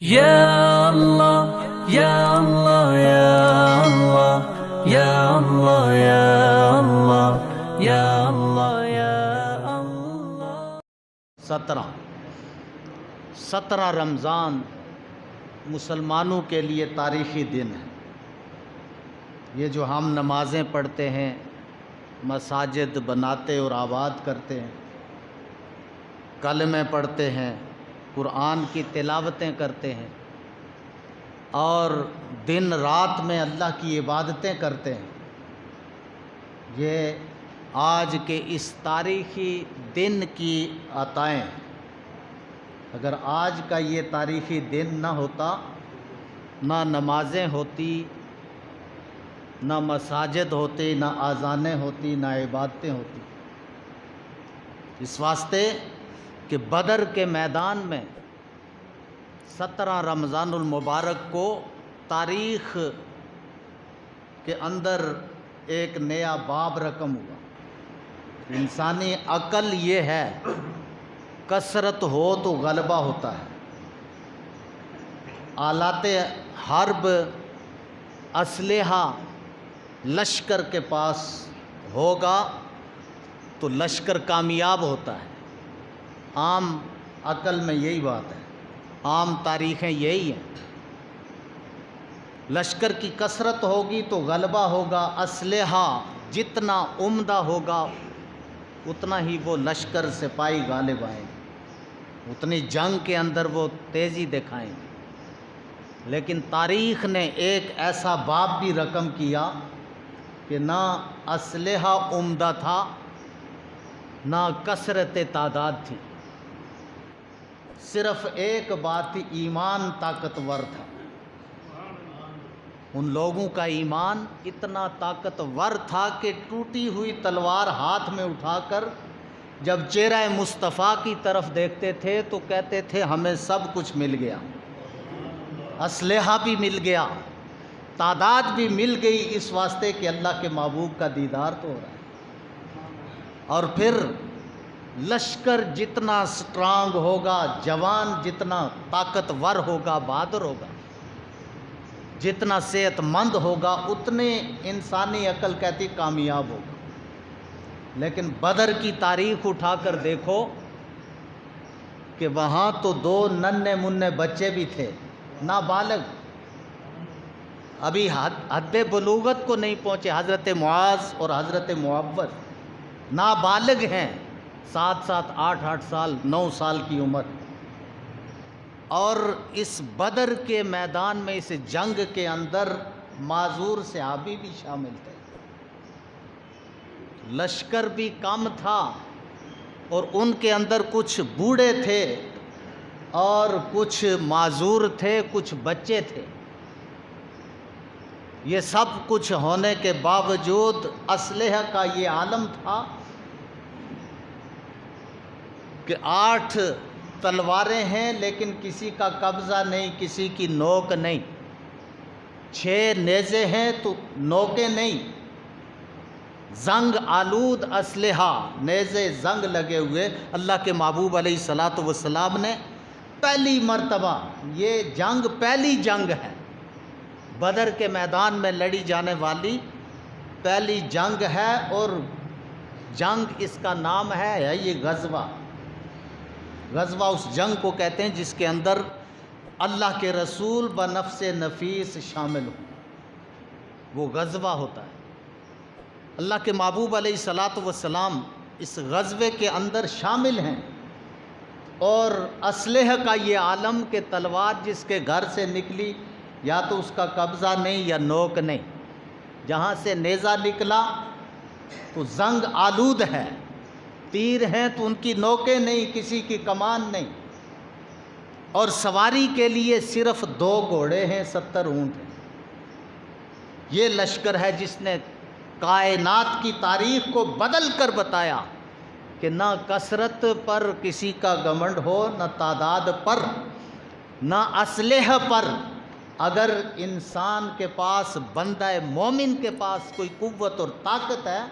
Ya Allah, Ya Allah, Ya Allah, Ya Allah, Ya Allah, Ya Allah, Ya Allah. 17 رمضان مسلمانوں کے لیے تاریخی دن ہے۔ یہ جو ہم نمازیں پڑھتے ہیں، مساجد بناتے اور آباد کرتے ہیں، کلمے پڑھتے ہیں، قرآن کی تلاوتیں کرتے ہیں اور دن رات میں اللہ کی عبادتیں کرتے ہیں، یہ آج کے اس تاریخی دن کی عطائیں ہیں۔ اگر آج کا یہ تاریخی دن نہ ہوتا، نہ نمازیں ہوتی، نہ مساجد ہوتی، نہ اذانیں ہوتی، نہ عبادتیں ہوتی۔ اس واسطے کہ بدر کے میدان میں 17 رمضان المبارک کو تاریخ کے اندر ایک نیا باب رقم ہوا۔ انسانی عقل یہ ہے، کثرت ہو تو غلبہ ہوتا ہے۔ آلات حرب، اسلحہ لشکر کے پاس ہوگا تو لشکر کامیاب ہوتا ہے۔ عام عقل میں یہی بات ہے، عام تاریخیں یہی ہیں۔ لشکر کی کثرت ہوگی تو غلبہ ہوگا، اسلحہ جتنا عمدہ ہوگا اتنا ہی وہ لشکر سپاہی غالب آئیں گے، اتنی جنگ کے اندر وہ تیزی دکھائیں گے۔ لیکن تاریخ نے ایک ایسا باب بھی رقم کیا کہ نہ اسلحہ عمدہ تھا، نہ کثرت تعداد تھی، صرف ایک بات تھی، ایمان طاقتور تھا۔ ان لوگوں کا ایمان اتنا طاقتور تھا کہ ٹوٹی ہوئی تلوار ہاتھ میں اٹھا کر جب چہرہ مصطفیٰ کی طرف دیکھتے تھے تو کہتے تھے ہمیں سب کچھ مل گیا، اسلحہ بھی مل گیا، تعداد بھی مل گئی، اس واسطے کہ اللہ کے محبوب کا دیدار تو ہو رہا ہے۔ اور پھر لشکر جتنا سٹرانگ ہوگا، جوان جتنا طاقتور ہوگا، بہادر ہوگا، جتنا صحت مند ہوگا، اتنے انسانی عقل کہتی کامیاب ہوگا۔ لیکن بدر کی تاریخ اٹھا کر دیکھو کہ وہاں تو 2 ننھے منھے بچے بھی تھے، نابالغ، ابھی حد بلوغت کو نہیں پہنچے، حضرت معاذ اور حضرت معوذ نابالغ ہیں، 7 8 سال 9 سال کی عمر۔ اور اس بدر کے میدان میں، اس جنگ کے اندر معذور صحابی بھی شامل تھے۔ لشکر بھی کم تھا اور ان کے اندر کچھ بوڑھے تھے اور کچھ معذور تھے، کچھ بچے تھے۔ یہ سب کچھ ہونے کے باوجود اسلحہ کا یہ عالم تھا کہ 8 تلواریں ہیں لیکن کسی کا قبضہ نہیں، کسی کی نوک نہیں، 6 نیزے ہیں تو نوکیں نہیں، زنگ آلود اسلحہ، نیزے زنگ لگے ہوئے۔ اللہ کے محبوب علیہ الصلوۃ والسلام نے پہلی مرتبہ، یہ جنگ پہلی جنگ ہے، بدر کے میدان میں لڑی جانے والی پہلی جنگ ہے، اور جنگ اس کا نام ہے یہ غزوہ۔ غزوہ اس جنگ کو کہتے ہیں جس کے اندر اللہ کے رسول بنفس نفیس شامل ہوں، وہ غزوہ ہوتا ہے۔ اللہ کے محبوب علیہ الصلوۃ والسلام اس غزوے کے اندر شامل ہیں، اور اسلحہ کا یہ عالم کہ تلوار جس کے گھر سے نکلی یا تو اس کا قبضہ نہیں یا نوک نہیں، جہاں سے نیزہ نکلا تو زنگ آلود ہے، تیر ہیں تو ان کی نوکیں نہیں، کسی کی کمان نہیں، اور سواری کے لیے صرف 2 گھوڑے ہیں، 70 اونٹ ہیں۔ یہ لشکر ہے جس نے کائنات کی تاریخ کو بدل کر بتایا کہ نہ کثرت پر کسی کا گھمنڈ ہو، نہ تعداد پر، نہ اسلحہ پر۔ اگر انسان کے پاس، بندہ مومن کے پاس کوئی قوت اور طاقت ہے،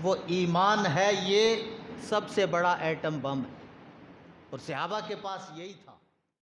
وہ ایمان ہے۔ یہ سب سے بڑا ایٹم بم ہے، اور صحابہ کے پاس یہی تھا۔